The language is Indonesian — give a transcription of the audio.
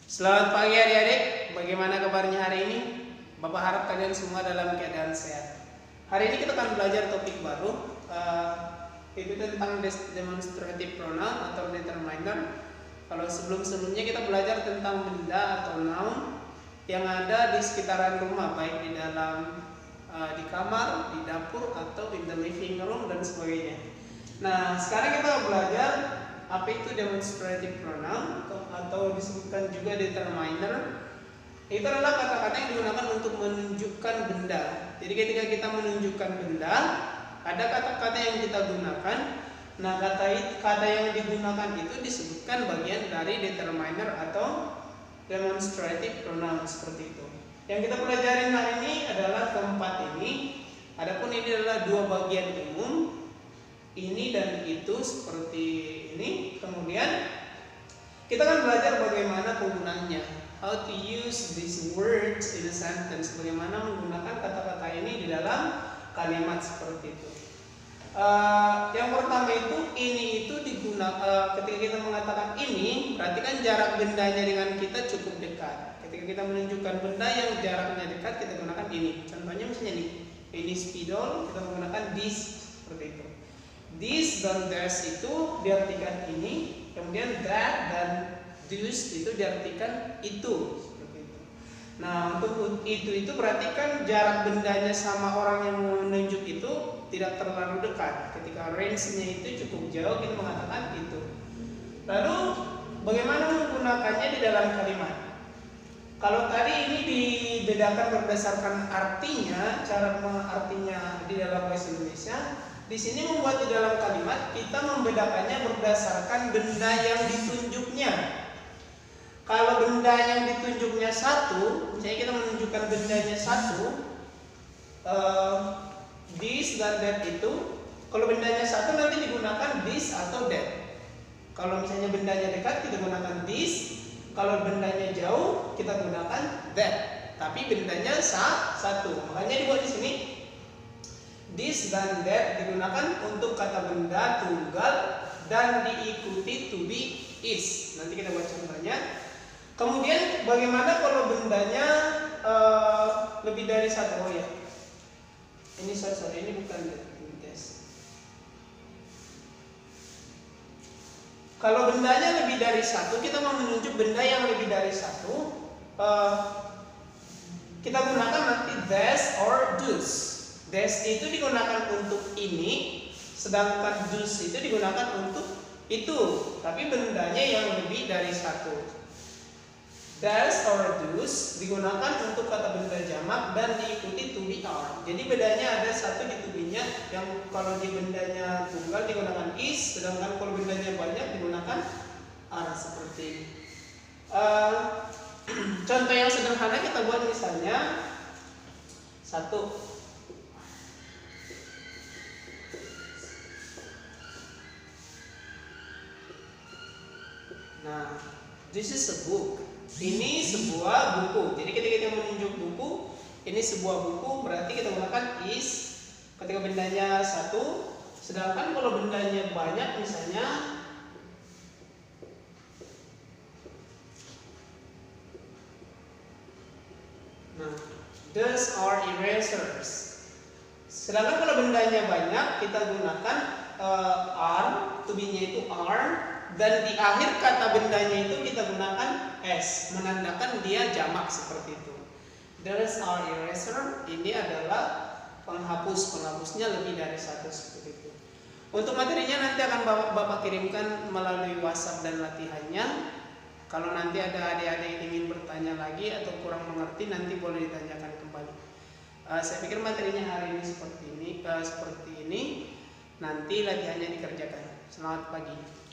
Selamat pagi adik-adik, bagaimana kabarnya hari ini? Bapak harap kalian semua dalam keadaan sehat. Hari ini kita akan belajar topik baru, itu tentang demonstrative pronoun atau determiner. Kalau sebelumnya kita belajar tentang benda atau noun yang ada di sekitaran rumah, baik di dalam, di kamar, di dapur, atau in the living room dan sebagainya. Nah, sekarang kita belajar apa itu demonstrative pronoun atau disebutkan juga determiner. Itu adalah kata-kata yang digunakan untuk menunjukkan benda. Jadi ketika kita menunjukkan benda, ada kata-kata yang kita gunakan. Nah, kata yang digunakan itu disebutkan bagian dari determiner atau demonstrative pronoun, seperti itu. Yang kita pelajarin hari ini adalah keempat ini. Adapun ini adalah dua bagian umum, ini dan itu, seperti ini. Kemudian kita akan belajar bagaimana penggunaannya, how to use these words in a sentence, bagaimana menggunakan kata-kata ini di dalam kalimat, seperti itu. Yang pertama itu, ini itu digunakan ketika kita mengatakan ini, berarti kan jarak bendanya dengan kita cukup dekat. Ketika kita menunjukkan benda yang jaraknya dekat, kita gunakan ini. Contohnya misalnya ini spidol, kita menggunakan this, seperti itu. This dan that itu diartikan ini, kemudian that dan those itu diartikan itu, seperti itu. Nah, untuk itu berarti kan jarak bendanya sama orang yang menunjuk itu tidak terlalu dekat. Ketika range-nya itu cukup jauh, kita mengatakan itu. Lalu bagaimana menggunakannya di dalam kalimat? Kalau tadi ini dibedakan berdasarkan artinya, cara mengartinya di dalam bahasa Indonesia. Di sini membuat di dalam kalimat kita membedakannya berdasarkan benda yang ditunjuknya. Kalau benda yang ditunjuknya satu, misalnya kita menunjukkan bendanya satu, this dan that itu. Kalau bendanya satu nanti digunakan this atau that. Kalau misalnya bendanya dekat kita gunakan this. Kalau bendanya jauh kita gunakan that. Tapi bendanya satu. Makanya dibuat di sini. This dan that digunakan untuk kata benda tunggal dan diikuti to be is. Nanti kita buat contohnya. Kemudian bagaimana kalau bendanya lebih dari satu? Oh ya, ini sorry, ini bukan tes. Kalau bendanya lebih dari satu, kita mau menunjuk benda yang lebih dari satu, kita gunakan nanti this or those. This itu digunakan untuk ini, sedangkan those itu digunakan untuk itu, tapi bendanya yang lebih dari satu. This or those digunakan untuk kata benda jamak dan diikuti to be are. Jadi bedanya ada satu di to be-nya, yang kalau di bendanya tunggal digunakan is, sedangkan kalau bendanya banyak digunakan are, seperti ini. Contoh yang sederhana kita buat misalnya satu. Nah, this is a book. Ini sebuah buku. Jadi ketika kita menunjuk buku, ini sebuah buku, berarti kita gunakan is ketika bendanya satu. Sedangkan kalau bendanya banyak, misalnya those are erasers. Sedangkan kalau bendanya banyak, kita gunakan are, to be-nya itu are. Dan di akhir kata bendanya itu kita gunakan s, menandakan dia jamak, seperti itu. Those are eraser, ini adalah penghapusnya lebih dari satu, seperti itu. Untuk materinya nanti akan Bapak kirimkan melalui WhatsApp dan latihannya. Kalau nanti ada adik-adik yang ingin bertanya lagi atau kurang mengerti, nanti boleh ditanyakan kembali. Saya pikir materinya hari ini seperti ini. Nanti latihannya dikerjakan. Selamat pagi.